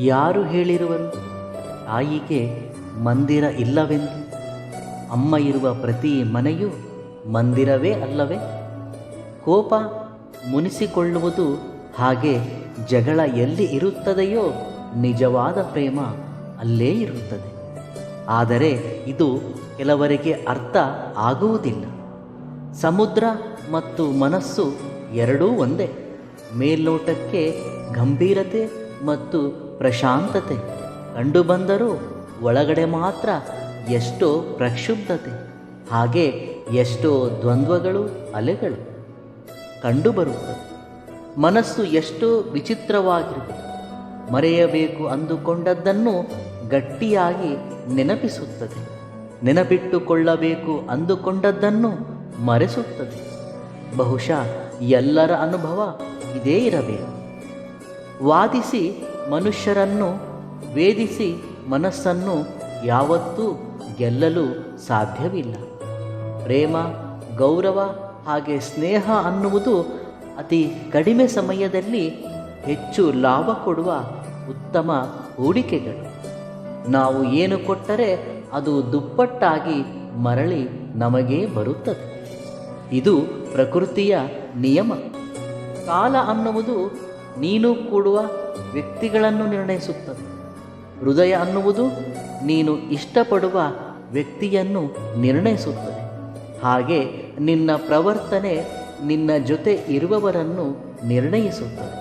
ಯಾರು ಹೇಳಿರುವರು ತಾಯಿಗೆ ಮಂದಿರ ಇಲ್ಲವೆಂದು? ಅಮ್ಮ ಇರುವ ಪ್ರತಿ ಮನೆಯೂ ಮಂದಿರವೇ ಅಲ್ಲವೇ? ಕೋಪ ಮುನಿಸಿಕೊಳ್ಳುವುದು ಹಾಗೆ ಜಗಳ ಎಲ್ಲಿ ಇರುತ್ತದೆಯೋ ನಿಜವಾದ ಪ್ರೇಮ ಅಲ್ಲೇ ಇರುತ್ತದೆ. ಆದರೆ ಇದು ಕೆಲವರಿಗೆ ಅರ್ಥ ಆಗುವುದಿಲ್ಲ. ಸಮುದ್ರ ಮತ್ತು ಮನಸ್ಸು ಎರಡೂ ಒಂದೇ. ಮೇಲ್ನೋಟಕ್ಕೆ ಗಂಭೀರತೆ ಮತ್ತು ಪ್ರಶಾಂತತೆ ಕಂಡುಬಂದರೂ ಒಳಗಡೆ ಮಾತ್ರ ಎಷ್ಟೋ ಪ್ರಕ್ಷುಬ್ಧತೆ, ಹಾಗೆ ಎಷ್ಟೋ ದ್ವಂದ್ವಗಳು, ಅಲೆಗಳು ಕಂಡುಬರುತ್ತದೆ. ಮನಸ್ಸು ಎಷ್ಟೋ ವಿಚಿತ್ರವಾಗಿರುವುದು. ಮರೆಯಬೇಕು ಅಂದುಕೊಂಡದ್ದನ್ನು ಗಟ್ಟಿಯಾಗಿ ನೆನಪಿಸುತ್ತದೆ. ನೆನಪಿಟ್ಟುಕೊಳ್ಳಬೇಕು ಅಂದುಕೊಂಡದ್ದನ್ನು ಮರೆಸುತ್ತದೆ. ಬಹುಶಃ ಎಲ್ಲರ ಅನುಭವ ಇದೇ ಇರಬೇಕು. ವಾದಿಸಿ ಮನುಷ್ಯರನ್ನು, ವೇದಿಸಿ ಮನಸ್ಸನ್ನು ಯಾವತ್ತೂ ಗೆಲ್ಲಲು ಸಾಧ್ಯವಿಲ್ಲ. ಪ್ರೇಮ, ಗೌರವ ಹಾಗೆ ಸ್ನೇಹ ಅನ್ನುವುದು ಅತಿ ಕಡಿಮೆ ಸಮಯದಲ್ಲಿ ಹೆಚ್ಚು ಲಾಭ ಕೊಡುವ ಉತ್ತಮ ಹೂಡಿಕೆಗಳು. ನಾವು ಏನು ಕೊಟ್ಟರೆ ಅದು ದುಪ್ಪಟ್ಟಾಗಿ ಮರಳಿ ನಮಗೇ ಬರುತ್ತದೆ. ಇದು ಪ್ರಕೃತಿಯ ನಿಯಮ. ಕಾಲ ಅನ್ನುವುದು ನೀನು ಕೂಡುವ ವ್ಯಕ್ತಿಗಳನ್ನು ನಿರ್ಣಯಿಸುತ್ತದೆ. ಹೃದಯ ಅನ್ನುವುದು ನೀನು ಇಷ್ಟಪಡುವ ವ್ಯಕ್ತಿಯನ್ನು ನಿರ್ಣಯಿಸುತ್ತದೆ. ಹಾಗೆ ನಿನ್ನ ಪ್ರವರ್ತನೆ ನಿನ್ನ ಜೊತೆ ಇರುವವರನ್ನು ನಿರ್ಣಯಿಸುತ್ತದೆ.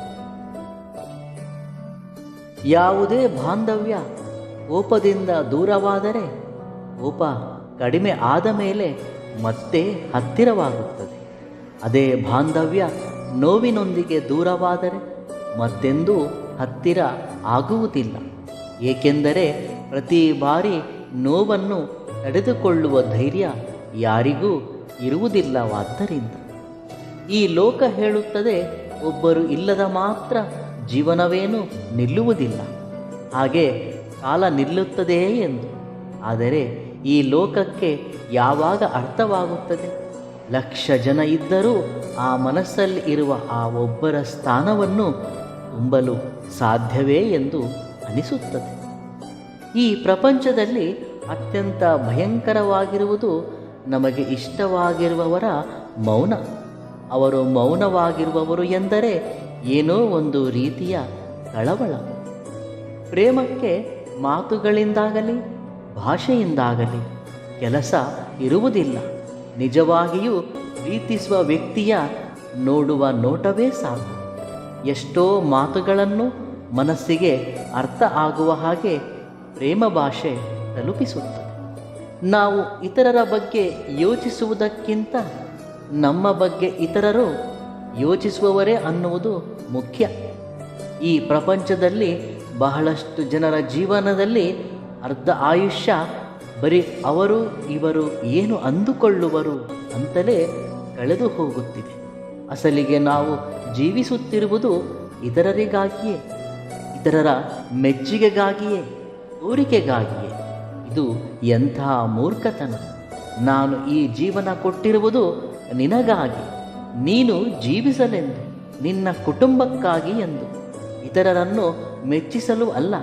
ಯಾವುದೇ ಬಾಂಧವ್ಯ ಕೋಪದಿಂದ ದೂರವಾದರೆ ಕೋಪ ಕಡಿಮೆ ಆದ ಮೇಲೆ ಮತ್ತೆ ಹತ್ತಿರವಾಗುತ್ತದೆ. ಅದೇ ಬಾಂಧವ್ಯ ನೋವಿನೊಂದಿಗೆ ದೂರವಾದರೆ ಮತ್ತೆಂದೂ ಹತ್ತಿರ ಆಗುವುದಿಲ್ಲ. ಏಕೆಂದರೆ ಪ್ರತಿ ಬಾರಿ ನೋವನ್ನು ತಡೆದುಕೊಳ್ಳುವ ಧೈರ್ಯ ಯಾರಿಗೂ ಇರುವುದಿಲ್ಲವಾದ್ದರಿಂದ. ಈ ಲೋಕ ಹೇಳುತ್ತದೆ, ಒಬ್ಬರು ಇಲ್ಲದ ಮಾತ್ರ ಜೀವನವೇನೂ ನಿಲ್ಲುವುದಿಲ್ಲ, ಹಾಗೆ ಕಾಲ ನಿಲ್ಲುತ್ತದೆಯೇ ಎಂದು. ಆದರೆ ಈ ಲೋಕಕ್ಕೆ ಯಾವಾಗ ಅರ್ಥವಾಗುತ್ತದೆ? ಲಕ್ಷ ಜನ ಇದ್ದರೂ ಆ ಮನಸ್ಸಲ್ಲಿ ಇರುವ ಆ ಒಬ್ಬರ ಸ್ಥಾನವನ್ನು ತುಂಬಲು ಸಾಧ್ಯವೇ ಎಂದು ಅನಿಸುತ್ತದೆ. ಈ ಪ್ರಪಂಚದಲ್ಲಿ ಅತ್ಯಂತ ಭಯಂಕರವಾಗಿರುವುದು ನಮಗೆ ಇಷ್ಟವಾಗಿರುವವರ ಮೌನ. ಅವರು ಮೌನವಾಗಿರುವವರು ಎಂದರೆ ಏನೋ ಒಂದು ರೀತಿಯ ಕಳವಳ. ಪ್ರೇಮಕ್ಕೆ ಮಾತುಗಳಿಂದಾಗಲಿ ಭಾಷೆಯಿಂದಾಗಲಿ ಕೆಲಸ ಇರುವುದಿಲ್ಲ. ನಿಜವಾಗಿಯೂ ಪ್ರೀತಿಸುವ ವ್ಯಕ್ತಿಯ ನೋಡುವ ನೋಟವೇ ಸಾಕು. ಎಷ್ಟೋ ಮಾತುಗಳನ್ನು ಮನಸ್ಸಿಗೆ ಅರ್ಥ ಆಗುವ ಹಾಗೆ ಪ್ರೇಮ ಭಾಷೆ ತಲುಪಿಸುತ್ತದೆ. ನಾವು ಇತರರ ಬಗ್ಗೆ ಯೋಚಿಸುವುದಕ್ಕಿಂತ ನಮ್ಮ ಬಗ್ಗೆ ಇತರರು ಯೋಚಿಸುವವರೇ ಅನ್ನುವುದು ಮುಖ್ಯ. ಈ ಪ್ರಪಂಚದಲ್ಲಿ ಬಹಳಷ್ಟು ಜನರ ಜೀವನದಲ್ಲಿ ಅರ್ಧ ಆಯುಷ್ಯ ಬರೀ ಅವರು ಇವರು ಏನು ಅಂದುಕೊಳ್ಳುವರು ಅಂತಲೇ ಕಳೆದು ಹೋಗುತ್ತಿದೆ. ಅಸಲಿಗೆ ನಾವು ಜೀವಿಸುತ್ತಿರುವುದು ಇತರರಿಗಾಗಿಯೇ, ಇತರರ ಮೆಚ್ಚುಗೆಗಾಗಿಯೇ, ತೋರಿಕೆಗಾಗಿಯೇ. ಇದು ಎಂತಹ ಮೂರ್ಖತನ! ನಾನು ಈ ಜೀವನ ಕೊಟ್ಟಿರುವುದು ನಿನಗಾಗಿ, ನೀನು ಜೀವಿಸಲೆಂದು, ನಿನ್ನ ಕುಟುಂಬಕ್ಕಾಗಿ ಎಂದು. ಇತರರನ್ನು ಮೆಚ್ಚಿಸಲು ಅಲ್ಲ,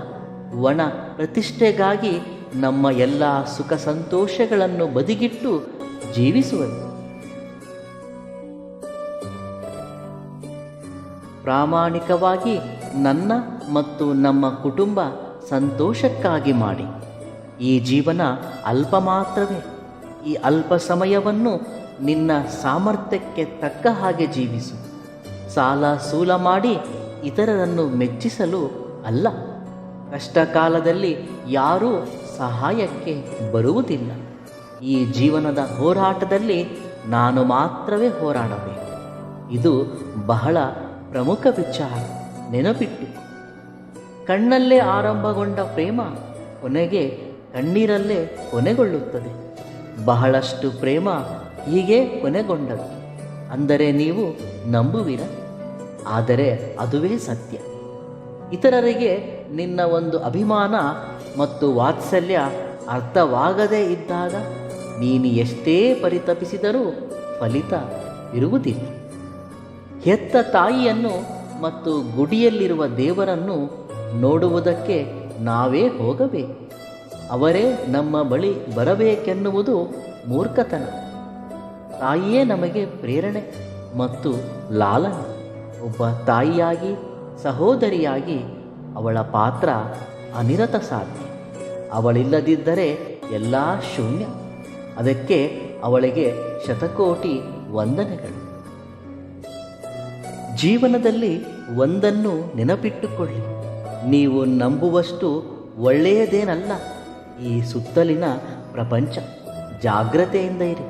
ಒಣ ಪ್ರತಿಷ್ಠೆಗಾಗಿ ನಮ್ಮ ಎಲ್ಲ ಸುಖ ಸಂತೋಷಗಳನ್ನು ಬದಿಗಿಟ್ಟು ಜೀವಿಸುವುದು. ಪ್ರಾಮಾಣಿಕವಾಗಿ ನನ್ನ ಮತ್ತು ನಮ್ಮ ಕುಟುಂಬ ಸಂತೋಷಕ್ಕಾಗಿ ಮಾಡಿ. ಈ ಜೀವನ ಅಲ್ಪ ಮಾತ್ರವೇ. ಈ ಅಲ್ಪ ಸಮಯವನ್ನು ನಿನ್ನ ಸಾಮರ್ಥ್ಯಕ್ಕೆ ತಕ್ಕ ಹಾಗೆ ಜೀವಿಸು. ಸಾಲ ಸೂಲ ಮಾಡಿ ಇತರರನ್ನು ಮೆಚ್ಚಿಸಲು ಅಲ್ಲ. ಕಷ್ಟ ಕಾಲದಲ್ಲಿ ಯಾರೂ ಸಹಾಯಕ್ಕೆ ಬರುವುದಿಲ್ಲ. ಈ ಜೀವನದ ಹೋರಾಟದಲ್ಲಿ ನಾನು ಮಾತ್ರವೇ ಹೋರಾಡಬೇಕು. ಇದು ಬಹಳ ಪ್ರಮುಖ ವಿಚಾರ, ನೆನಪಿಟ್ಟು. ಕಣ್ಣಲ್ಲೇ ಆರಂಭಗೊಂಡ ಪ್ರೇಮ ಕೊನೆಗೆ ಕಣ್ಣೀರಲ್ಲೇ ಕೊನೆಗೊಳ್ಳುತ್ತದೆ. ಬಹಳಷ್ಟು ಪ್ರೇಮ ಹೀಗೆ ಕೊನೆಗೊಂಡದ್ದು ಅಂದರೆ ನೀವು ನಂಬುವಿರ? ಆದರೆ ಅದುವೇ ಸತ್ಯ. ಇತರರಿಗೆ ನಿನ್ನ ಒಂದು ಅಭಿಮಾನ ಮತ್ತು ವಾತ್ಸಲ್ಯ ಅರ್ಥವಾಗದೇ ಇದ್ದಾಗ ನೀನು ಎಷ್ಟೇ ಪರಿತಪಿಸಿದರೂ ಫಲಿತ ಇರುವುದಿಲ್ಲ. ಹೆತ್ತ ತಾಯಿಯನ್ನು ಮತ್ತು ಗುಡಿಯಲ್ಲಿರುವ ದೇವರನ್ನು ನೋಡುವುದಕ್ಕೆ ನಾವೇ ಹೋಗಬೇಕು. ಅವರೇ ನಮ್ಮ ಬಳಿ ಬರಬೇಕೆನ್ನುವುದು ಮೂರ್ಖತನ. ತಾಯಿಯೇ ನಮಗೆ ಪ್ರೇರಣೆ ಮತ್ತು ಲಾಲನೆ. ಒಬ್ಬ ತಾಯಿಯಾಗಿ, ಸಹೋದರಿಯಾಗಿ ಅವಳ ಪಾತ್ರ ಅನಿರತ ಸಾಧ್ಯ. ಅವಳಿಲ್ಲದಿದ್ದರೆ ಎಲ್ಲ ಶೂನ್ಯ. ಅದಕ್ಕೆ ಅವಳಿಗೆ ಶತಕೋಟಿ ವಂದನೆಗಳು. ಜೀವನದಲ್ಲಿ ಒಂದನ್ನು ನೆನಪಿಟ್ಟುಕೊಳ್ಳಿ, ನೀವು ನಂಬುವಷ್ಟು ಒಳ್ಳೆಯದೇನಲ್ಲ ಈ ಸುತ್ತಲಿನ ಪ್ರಪಂಚ. ಜಾಗ್ರತೆಯಿಂದ ಇರಿ.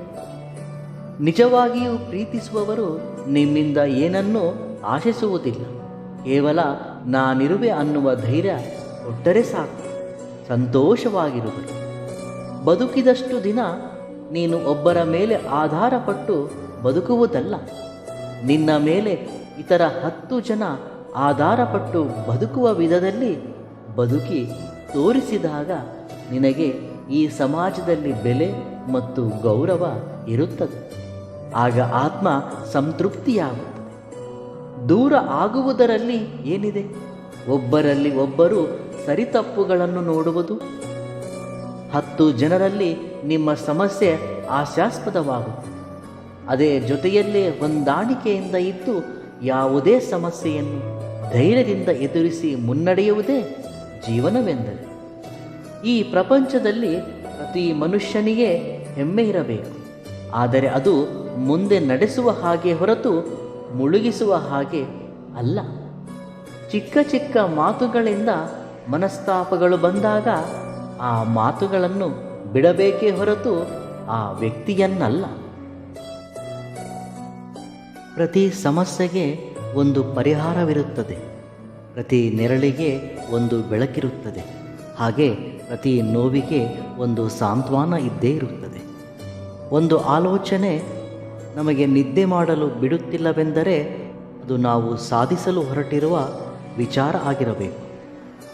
ನಿಜವಾಗಿಯೂ ಪ್ರೀತಿಸುವವರು ನಿಮ್ಮಿಂದ ಏನನ್ನೂ ಆಶಿಸುವುದಿಲ್ಲ. ಕೇವಲ ನಾನಿರುವೆ ಅನ್ನುವ ಧೈರ್ಯ ಕೊಟ್ಟರೆ ಸಾಕು. ಸಂತೋಷವಾಗಿರುವರು. ಬದುಕಿದಷ್ಟು ದಿನ ನೀನು ಒಬ್ಬರ ಮೇಲೆ ಆಧಾರಪಟ್ಟು ಬದುಕುವುದಲ್ಲ, ನಿನ್ನ ಮೇಲೆ ಇತರ 10 ಜನ ಆಧಾರಪಟ್ಟು ಬದುಕುವ ವಿಧದಲ್ಲಿ ಬದುಕಿ ತೋರಿಸಿದಾಗ ನಿನಗೆ ಈ ಸಮಾಜದಲ್ಲಿ ಬೆಲೆ ಮತ್ತು ಗೌರವ ಇರುತ್ತದೆ. ಆಗ ಆತ್ಮ ಸಂತೃಪ್ತಿಯಾಗುತ್ತದೆ. ದೂರ ಆಗುವುದರಲ್ಲಿ ಏನಿದೆ? ಒಬ್ಬರಲ್ಲಿ ಒಬ್ಬರು ಸರಿತಪ್ಪುಗಳನ್ನು ನೋಡುವುದು. 10 ಜನರಲ್ಲಿ ನಿಮ್ಮ ಸಮಸ್ಯೆ ಹಾಸ್ಯಾಸ್ಪದವಾಗುತ್ತದೆ. ಅದೇ ಜೊತೆಯಲ್ಲೇ ಹೊಂದಾಣಿಕೆಯಿಂದ ಇದ್ದು ಯಾವುದೇ ಸಮಸ್ಯೆಯನ್ನು ಧೈರ್ಯದಿಂದ ಎದುರಿಸಿ ಮುನ್ನಡೆಯುವುದೇ ಜೀವನವೆಂದರೆ. ಈ ಪ್ರಪಂಚದಲ್ಲಿ ಪ್ರತಿ ಮನುಷ್ಯನಿಗೆ ಹೆಮ್ಮೆ ಇರಬೇಕು, ಆದರೆ ಅದು ಮುಂದೆ ನಡೆಸುವ ಹಾಗೆ ಹೊರತು ಮುಳುಗಿಸುವ ಹಾಗೆ ಅಲ್ಲ. ಚಿಕ್ಕ ಚಿಕ್ಕ ಮಾತುಗಳಿಂದ ಮನಸ್ತಾಪಗಳು ಬಂದಾಗ ಆ ಮಾತುಗಳನ್ನು ಬಿಡಬೇಕೇ ಹೊರತು ಆ ವ್ಯಕ್ತಿಯನ್ನಲ್ಲ. ಪ್ರತಿ ಸಮಸ್ಯೆಗೆ ಒಂದು ಪರಿಹಾರವಿರುತ್ತದೆ, ಪ್ರತಿ ನೆರಳಿಗೆ ಒಂದು ಬೆಳಕಿರುತ್ತದೆ. ಹಾಗೆ ಪ್ರತಿ ನೋವಿಗೆ ಒಂದು ಸಾಂತ್ವನ ಇದ್ದೇ ಇರುತ್ತದೆ. ಒಂದು ಆಲೋಚನೆ ನಮಗೆ ನಿದ್ದೆ ಮಾಡಲು ಬಿಡುತ್ತಿಲ್ಲವೆಂದರೆ ಅದು ನಾವು ಸಾಧಿಸಲು ಹೊರಟಿರುವ ವಿಚಾರ ಆಗಿರಬೇಕು,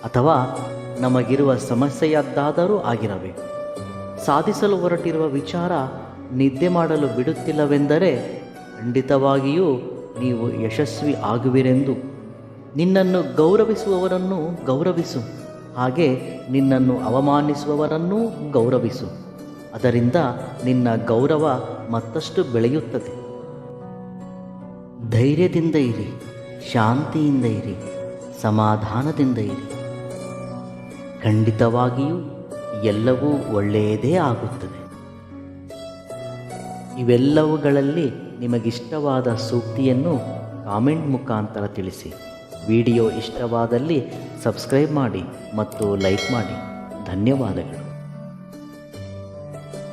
ಅಥವಾ ನಮಗಿರುವ ಸಮಸ್ಯೆಯದ್ದಾದರೂ ಆಗಿರಬೇಕು. ಸಾಧಿಸಲು ಹೊರಟಿರುವ ವಿಚಾರ ನಿದ್ದೆ ಮಾಡಲು ಬಿಡುತ್ತಿಲ್ಲವೆಂದರೆ ಖಂಡಿತವಾಗಿಯೂ ನೀವು ಯಶಸ್ವಿ ಆಗುವಿರೆಂದು. ನಿನ್ನನ್ನು ಗೌರವಿಸುವವರನ್ನು ಗೌರವಿಸು, ಹಾಗೆ ನಿನ್ನನ್ನು ಅವಮಾನಿಸುವವರನ್ನೂ ಗೌರವಿಸು. ಅದರಿಂದ ನಿನ್ನ ಗೌರವ ಮತ್ತಷ್ಟು ಬೆಳೆಯುತ್ತದೆ. ಧೈರ್ಯದಿಂದ ಇರಿ, ಶಾಂತಿಯಿಂದ ಇರಿ, ಸಮಾಧಾನದಿಂದ ಇರಿ. ಖಂಡಿತವಾಗಿಯೂ ಎಲ್ಲವೂ ಒಳ್ಳೆಯದೇ ಆಗುತ್ತದೆ. ಇವೆಲ್ಲವುಗಳಲ್ಲಿ ನಿಮಗಿಷ್ಟವಾದ ಸೂಕ್ತಿಯನ್ನು ಕಾಮೆಂಟ್ ಮುಖಾಂತರ ತಿಳಿಸಿ. ವಿಡಿಯೋ ಇಷ್ಟವಾದಲ್ಲಿ ಸಬ್ಸ್ಕ್ರೈಬ್ ಮಾಡಿ ಮತ್ತು ಲೈಕ್ ಮಾಡಿ. ಧನ್ಯವಾದಗಳು.